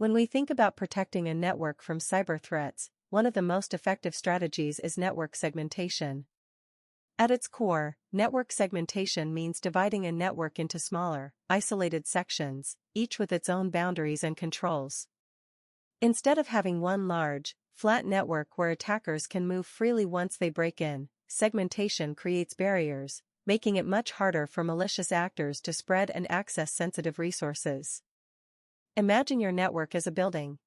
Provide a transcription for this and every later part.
When we think about protecting a network from cyber threats, one of the most effective strategies is network segmentation. At its core, network segmentation means dividing a network into smaller, isolated sections, each with its own boundaries and controls. Instead of having one large, flat network where attackers can move freely once they break in, segmentation creates barriers, making it much harder for malicious actors to spread and access sensitive resources. Imagine your network as a building.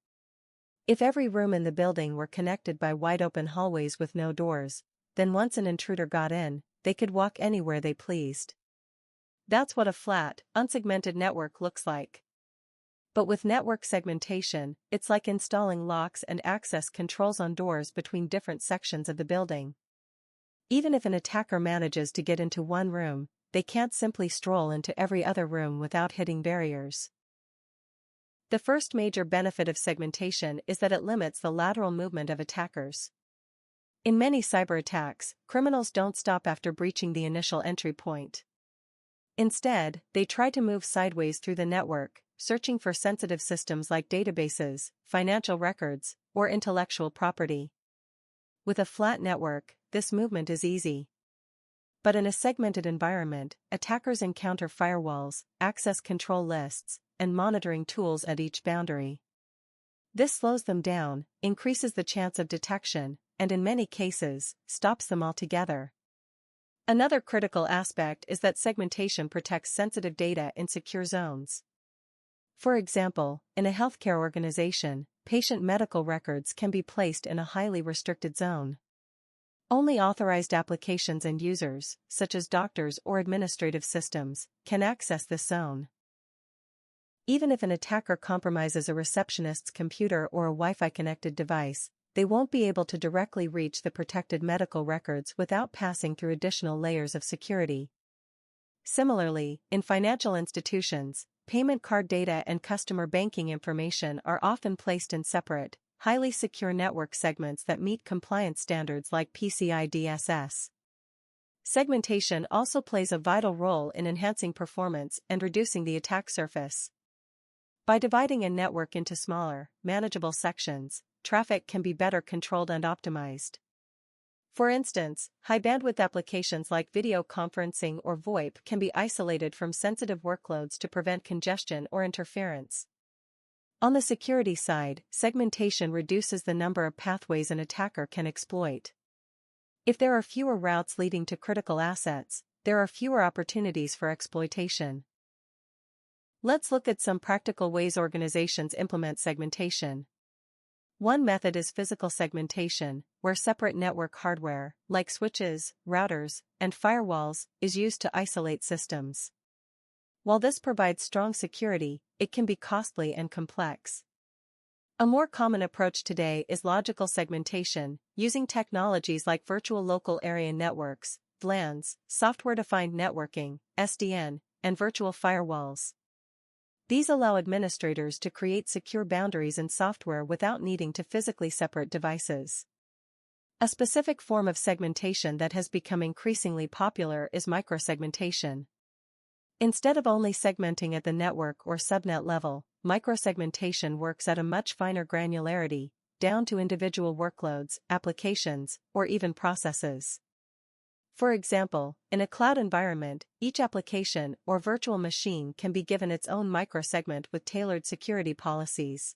If every room in the building were connected by wide-open hallways with no doors, then once an intruder got in, they could walk anywhere they pleased. That's what a flat, unsegmented network looks like. But with network segmentation, it's like installing locks and access controls on doors between different sections of the building. Even if an attacker manages to get into one room, they can't simply stroll into every other room without hitting barriers. The first major benefit of segmentation is that it limits the lateral movement of attackers. In many cyber attacks, criminals don't stop after breaching the initial entry point. Instead, they try to move sideways through the network, searching for sensitive systems like databases, financial records, or intellectual property. With a flat network, this movement is easy. But in a segmented environment, attackers encounter firewalls, access control lists, and monitoring tools at each boundary. This slows them down, increases the chance of detection, and in many cases, stops them altogether. Another critical aspect is that segmentation protects sensitive data in secure zones. For example, in a healthcare organization, patient medical records can be placed in a highly restricted zone. Only authorized applications and users, such as doctors or administrative systems, can access this zone. Even if an attacker compromises a receptionist's computer or a Wi-Fi-connected device, they won't be able to directly reach the protected medical records without passing through additional layers of security. Similarly, in financial institutions, payment card data and customer banking information are often placed in separate, highly secure network segments that meet compliance standards like PCI DSS. Segmentation also plays a vital role in enhancing performance and reducing the attack surface. By dividing a network into smaller, manageable sections, traffic can be better controlled and optimized. For instance, high-bandwidth applications like video conferencing or VoIP can be isolated from sensitive workloads to prevent congestion or interference. On the security side, segmentation reduces the number of pathways an attacker can exploit. If there are fewer routes leading to critical assets, there are fewer opportunities for exploitation. Let's look at some practical ways organizations implement segmentation. One method is physical segmentation, where separate network hardware, like switches, routers, and firewalls, is used to isolate systems. While this provides strong security, it can be costly and complex. A more common approach today is logical segmentation, using technologies like virtual local area networks, VLANs, software-defined networking, SDN, and virtual firewalls. These allow administrators to create secure boundaries in software without needing to physically separate devices. A specific form of segmentation that has become increasingly popular is microsegmentation. Instead of only segmenting at the network or subnet level, microsegmentation works at a much finer granularity, down to individual workloads, applications, or even processes. For example, in a cloud environment, each application or virtual machine can be given its own microsegment with tailored security policies.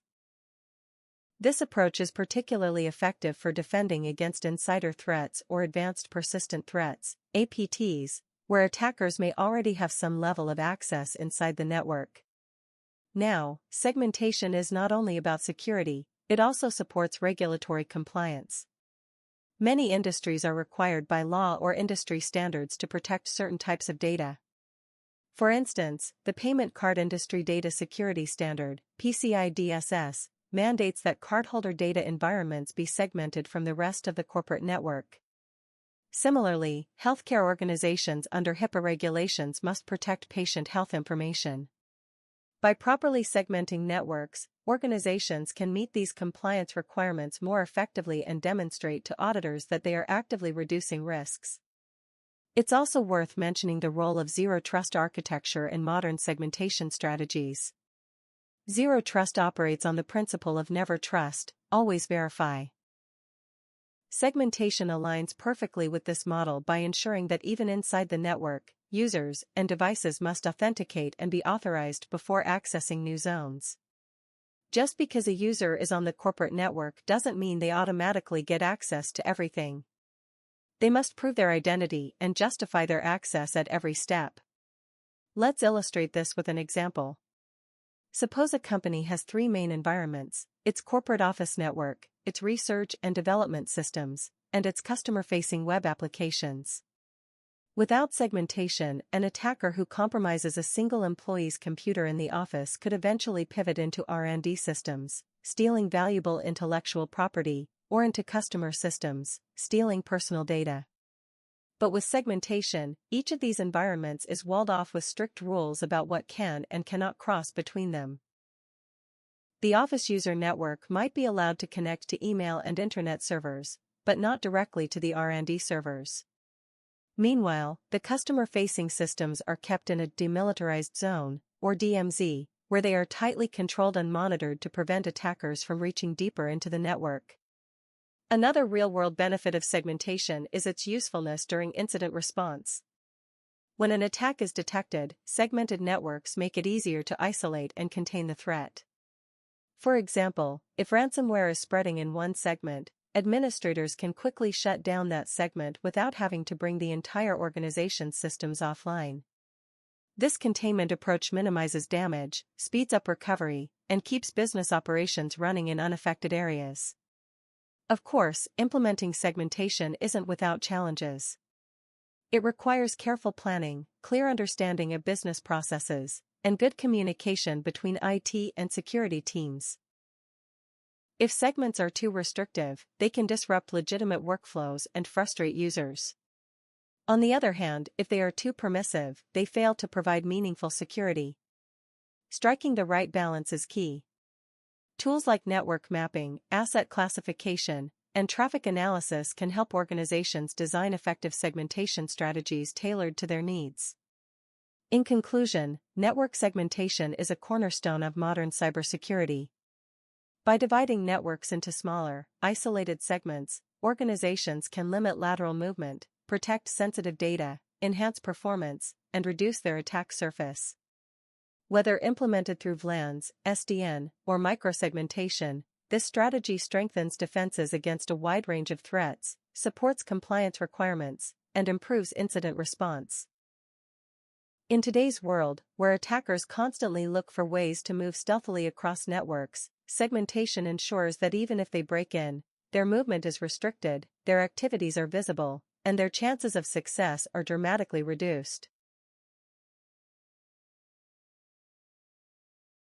This approach is particularly effective for defending against insider threats or advanced persistent threats, APTs, where attackers may already have some level of access inside the network. Now, segmentation is not only about security, it also supports regulatory compliance. Many industries are required by law or industry standards to protect certain types of data. For instance, the Payment Card Industry Data Security Standard, PCI DSS, mandates that cardholder data environments be segmented from the rest of the corporate network. Similarly, healthcare organizations under HIPAA regulations must protect patient health information. By properly segmenting networks, organizations can meet these compliance requirements more effectively and demonstrate to auditors that they are actively reducing risks. It's also worth mentioning the role of zero-trust architecture in modern segmentation strategies. Zero Trust operates on the principle of never trust, always verify. Segmentation aligns perfectly with this model by ensuring that even inside the network, users and devices must authenticate and be authorized before accessing new zones. Just because a user is on the corporate network doesn't mean they automatically get access to everything. They must prove their identity and justify their access at every step. Let's illustrate this with an example. Suppose a company has three main environments: its corporate office network, its research and development systems, and its customer-facing web applications. Without segmentation, an attacker who compromises a single employee's computer in the office could eventually pivot into R&D systems, stealing valuable intellectual property, or into customer systems, stealing personal data. But with segmentation, each of these environments is walled off with strict rules about what can and cannot cross between them. The office user network might be allowed to connect to email and internet servers, but not directly to the R&D servers. Meanwhile, the customer-facing systems are kept in a demilitarized zone, or DMZ, where they are tightly controlled and monitored to prevent attackers from reaching deeper into the network. Another real-world benefit of segmentation is its usefulness during incident response. When an attack is detected, segmented networks make it easier to isolate and contain the threat. For example, if ransomware is spreading in one segment, administrators can quickly shut down that segment without having to bring the entire organization's systems offline. This containment approach minimizes damage, speeds up recovery, and keeps business operations running in unaffected areas. Of course, implementing segmentation isn't without challenges. It requires careful planning, clear understanding of business processes, and good communication between IT and security teams. If segments are too restrictive, they can disrupt legitimate workflows and frustrate users. On the other hand, if they are too permissive, they fail to provide meaningful security. Striking the right balance is key. Tools like network mapping, asset classification, and traffic analysis can help organizations design effective segmentation strategies tailored to their needs. In conclusion, network segmentation is a cornerstone of modern cybersecurity. By dividing networks into smaller, isolated segments, organizations can limit lateral movement, protect sensitive data, enhance performance, and reduce their attack surface. Whether implemented through VLANs, SDN, or microsegmentation, this strategy strengthens defenses against a wide range of threats, supports compliance requirements, and improves incident response. In today's world, where attackers constantly look for ways to move stealthily across networks, segmentation ensures that even if they break in, their movement is restricted, their activities are visible, and their chances of success are dramatically reduced.